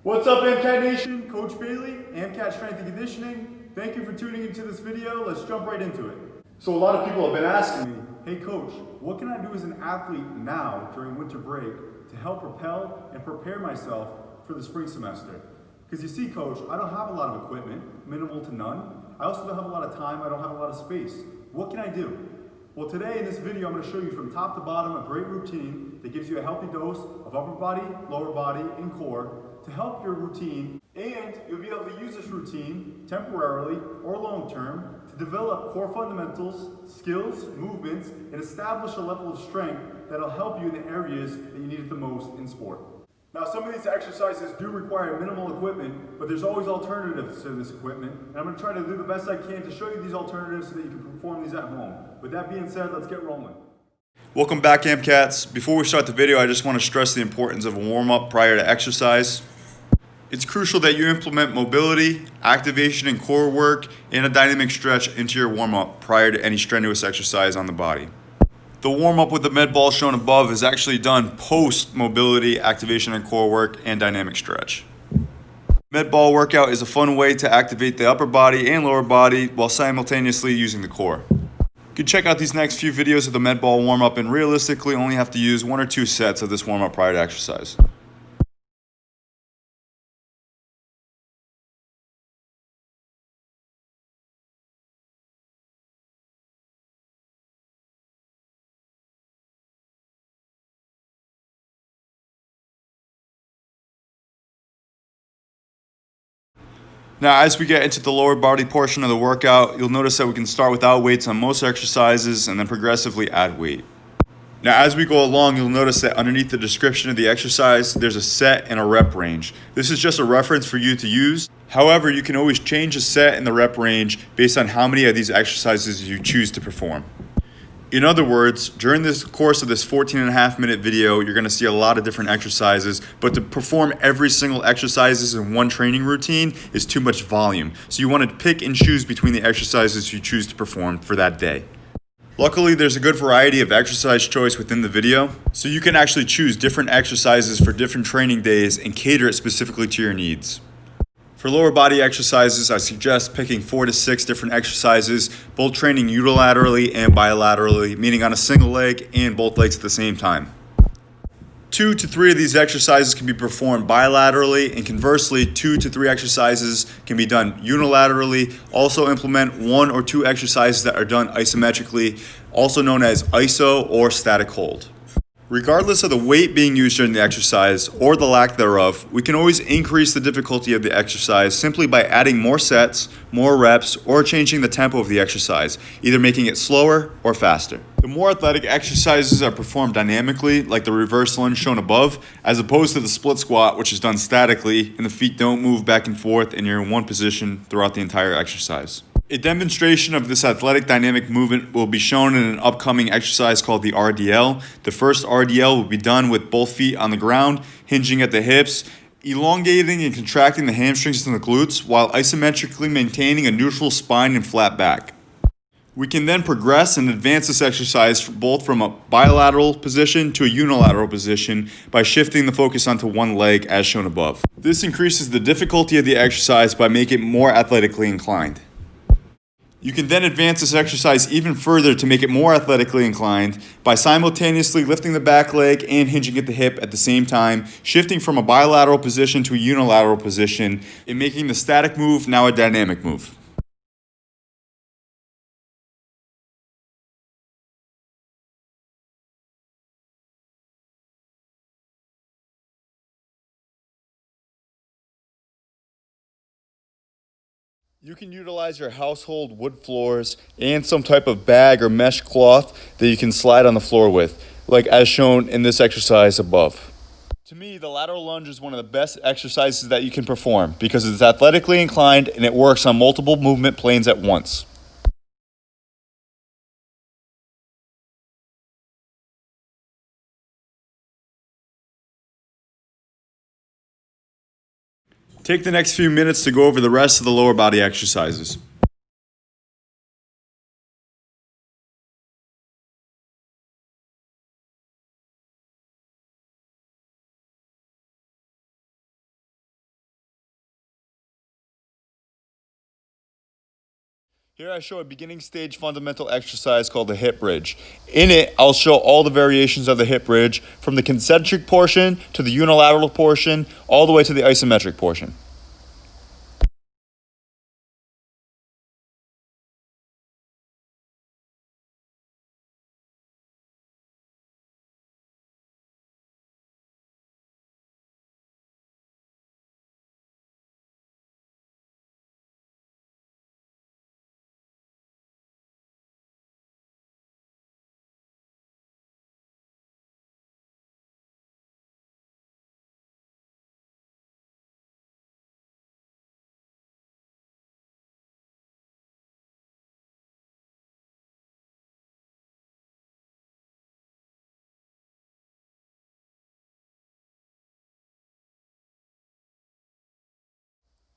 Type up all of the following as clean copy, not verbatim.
What's up, AMCAT Nation? Coach Bailey, AMCAT Strength and Conditioning. Thank you for tuning into this video. Let's jump right into it. So a lot of people have been asking me, hey coach, what can I do as an athlete now during winter break to help propel and prepare myself for the spring semester? Because you see, coach, I don't have a lot of equipment, minimal to none. I also don't have a lot of time, I don't have a lot of space. What can I do? Well, today in this video, I'm going to show you from top to bottom a great routine that gives you a healthy dose of upper body, lower body, and core to help your routine, and you'll be able to use this routine temporarily or long term to develop core fundamentals, skills, movements, and establish a level of strength that'll help you in the areas that you need it the most in sport. Now, some of these exercises do require minimal equipment, but there's always alternatives to this equipment, and I'm going to try to do the best I can to show you these alternatives so that you can perform these at home. With that being said, let's get rolling. Welcome back, AMCATs. Before we start the video, I just want to stress the importance of a warm-up prior to exercise. It's crucial that you implement mobility, activation, and core work and a dynamic stretch into your warm-up prior to any strenuous exercise on the body. The warm-up with the med ball shown above is actually done post mobility, activation, and core work and dynamic stretch. Med ball workout is a fun way to activate the upper body and lower body while simultaneously using the core. You can check out these next few videos of the med ball warm-up and realistically only have to use 1 or 2 sets of this warm-up prior to exercise. Now, as we get into the lower body portion of the workout, you'll notice that we can start without weights on most exercises and then progressively add weight. Now, as we go along, you'll notice that underneath the description of the exercise, there's a set and a rep range. This is just a reference for you to use. However, you can always change the set and the rep range based on how many of these exercises you choose to perform. In other words, during this course of this 14.5-minute video, you're going to see a lot of different exercises, but to perform every single exercises in one training routine is too much volume. So you want to pick and choose between the exercises you choose to perform for that day. Luckily, there's a good variety of exercise choice within the video, so you can actually choose different exercises for different training days and cater it specifically to your needs. For lower body exercises, I suggest picking 4 to 6 different exercises, both training unilaterally and bilaterally, meaning on a single leg and both legs at the same time. 2 to 3 of these exercises can be performed bilaterally, and conversely, 2 to 3 exercises can be done unilaterally. Also implement 1 or 2 exercises that are done isometrically, also known as iso or static hold. Regardless of the weight being used during the exercise or the lack thereof, we can always increase the difficulty of the exercise simply by adding more sets, more reps, or changing the tempo of the exercise, either making it slower or faster. The more athletic exercises are performed dynamically, like the reverse lunge shown above, as opposed to the split squat, which is done statically and the feet don't move back and forth and you're in one position throughout the entire exercise. A demonstration of this athletic dynamic movement will be shown in an upcoming exercise called the RDL. The first RDL will be done with both feet on the ground, hinging at the hips, elongating and contracting the hamstrings and the glutes while isometrically maintaining a neutral spine and flat back. We can then progress and advance this exercise both from a bilateral position to a unilateral position by shifting the focus onto one leg as shown above. This increases the difficulty of the exercise by making it more athletically inclined. You can then advance this exercise even further to make it more athletically inclined by simultaneously lifting the back leg and hinging at the hip at the same time, shifting from a bilateral position to a unilateral position, and making the static move now a dynamic move. You can utilize your household wood floors and some type of bag or mesh cloth that you can slide on the floor with, like as shown in this exercise above. To me, the lateral lunge is one of the best exercises that you can perform because it's athletically inclined and it works on multiple movement planes at once. Take the next few minutes to go over the rest of the lower body exercises. Here I show a beginning stage fundamental exercise called the hip bridge. In it, I'll show all the variations of the hip bridge from the concentric portion to the unilateral portion, all the way to the isometric portion.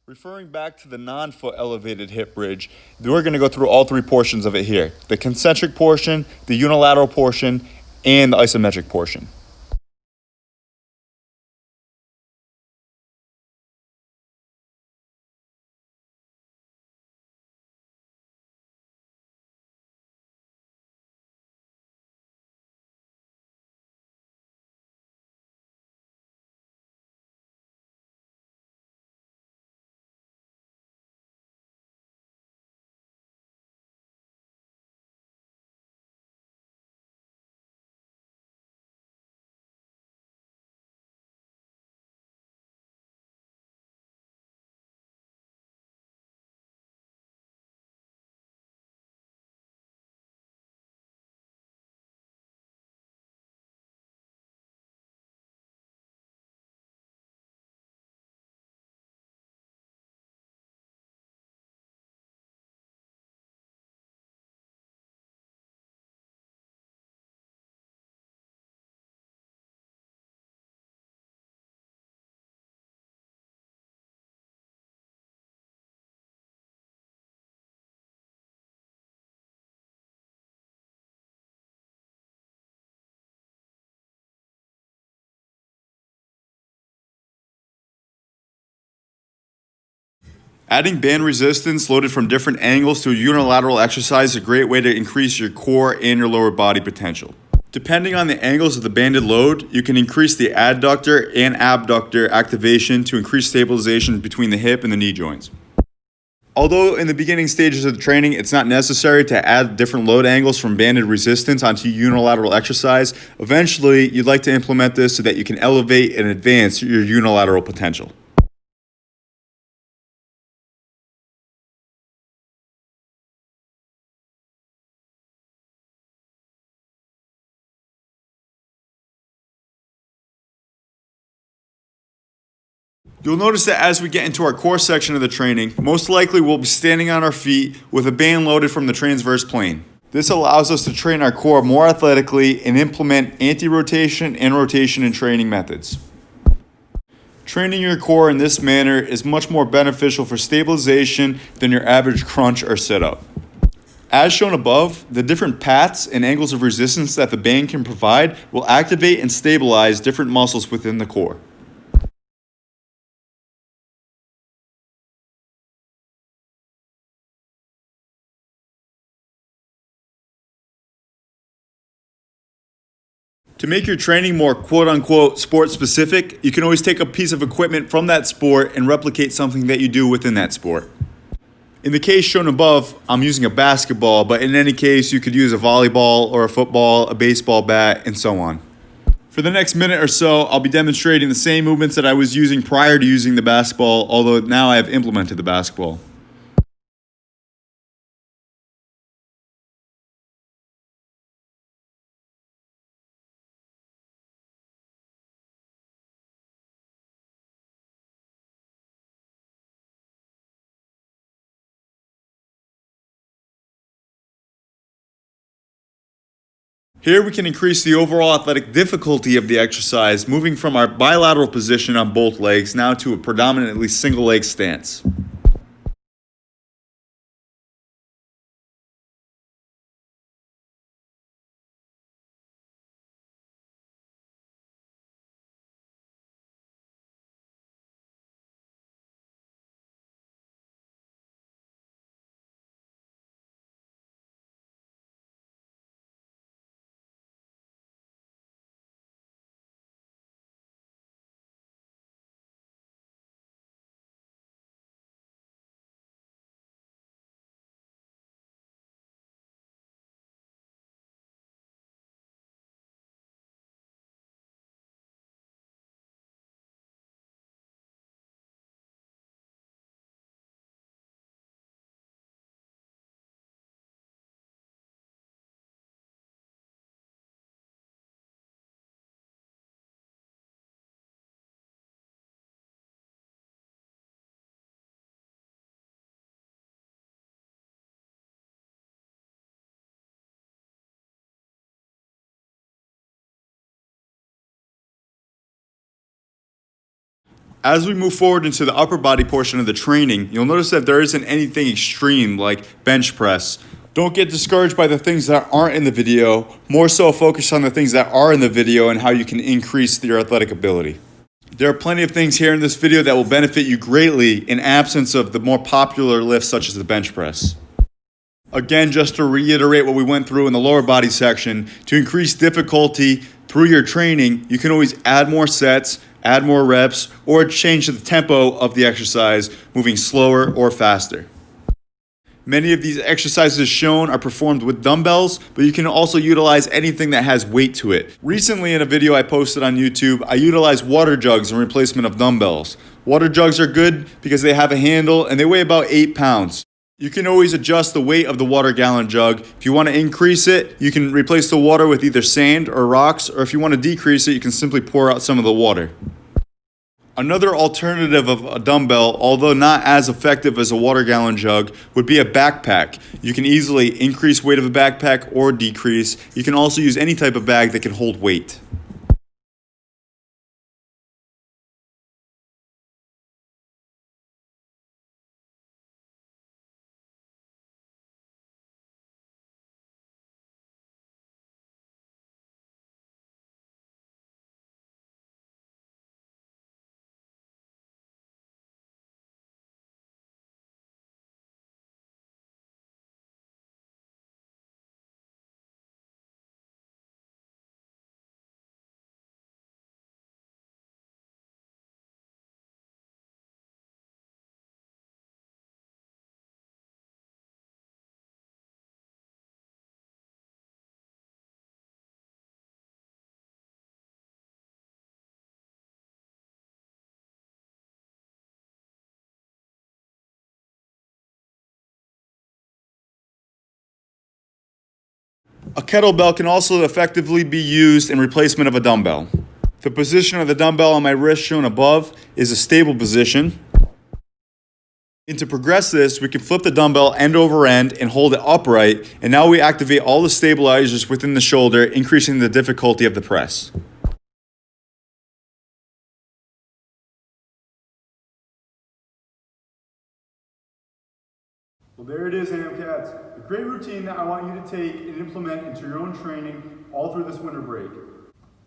Referring back to the non-foot elevated hip bridge, we're going to go through all three portions of it here: the concentric portion, the unilateral portion, and the isometric portion. Adding band resistance loaded from different angles to a unilateral exercise is a great way to increase your core and your lower body potential. Depending on the angles of the banded load, you can increase the adductor and abductor activation to increase stabilization between the hip and the knee joints. Although in the beginning stages of the training, it's not necessary to add different load angles from banded resistance onto unilateral exercise, eventually you'd like to implement this so that you can elevate and advance your unilateral potential. You'll notice that as we get into our core section of the training, most likely we'll be standing on our feet with a band loaded from the transverse plane. This allows us to train our core more athletically and implement anti-rotation and rotation in training methods. Training your core in this manner is much more beneficial for stabilization than your average crunch or sit-up. As shown above, the different paths and angles of resistance that the band can provide will activate and stabilize different muscles within the core. To make your training more quote-unquote sport-specific, you can always take a piece of equipment from that sport and replicate something that you do within that sport. In the case shown above, I'm using a basketball, but in any case, you could use a volleyball or a football, a baseball bat, and so on. For the next minute or so, I'll be demonstrating the same movements that I was using prior to using the basketball, although now I have implemented the basketball. Here we can increase the overall athletic difficulty of the exercise, moving from our bilateral position on both legs now to a predominantly single leg stance. As we move forward into the upper body portion of the training, you'll notice that there isn't anything extreme like bench press. Don't get discouraged by the things that aren't in the video, more so focus on the things that are in the video and how you can increase your athletic ability. There are plenty of things here in this video that will benefit you greatly in absence of the more popular lifts such as the bench press. Again, just to reiterate what we went through in the lower body section, to increase difficulty through your training, you can always add more sets, add more reps, or change the tempo of the exercise, moving slower or faster. Many of these exercises shown are performed with dumbbells, but you can also utilize anything that has weight to it. Recently in a video I posted on YouTube, I utilized water jugs in replacement of dumbbells. Water jugs are good because they have a handle and they weigh about 8 pounds. You can always adjust the weight of the water gallon jug. If you want to increase it, you can replace the water with either sand or rocks, or if you want to decrease it, you can simply pour out some of the water. Another alternative of a dumbbell, although not as effective as a water gallon jug, would be a backpack. You can easily increase weight of a backpack or decrease. You can also use any type of bag that can hold weight. A kettlebell can also effectively be used in replacement of a dumbbell. The position of the dumbbell on my wrist shown above is a stable position. And to progress this, we can flip the dumbbell end over end and hold it upright, and now we activate all the stabilizers within the shoulder, increasing the difficulty of the press. Well, there it is, AMCATs. A great routine that I want you to take and implement into your own training all through this winter break.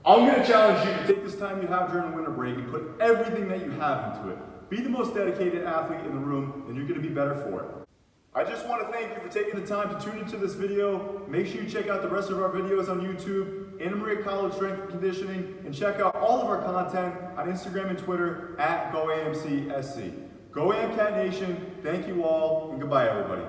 I'm going to challenge you to take this time you have during the winter break and put everything that you have into it. Be the most dedicated athlete in the room, and you're going to be better for it. I just want to thank you for taking the time to tune into this video. Make sure you check out the rest of our videos on YouTube, Anna Maria College Strength and Conditioning, and check out all of our content on Instagram and Twitter at GoAMCSC. Go AMCAT Nation, thank you all, and goodbye everybody.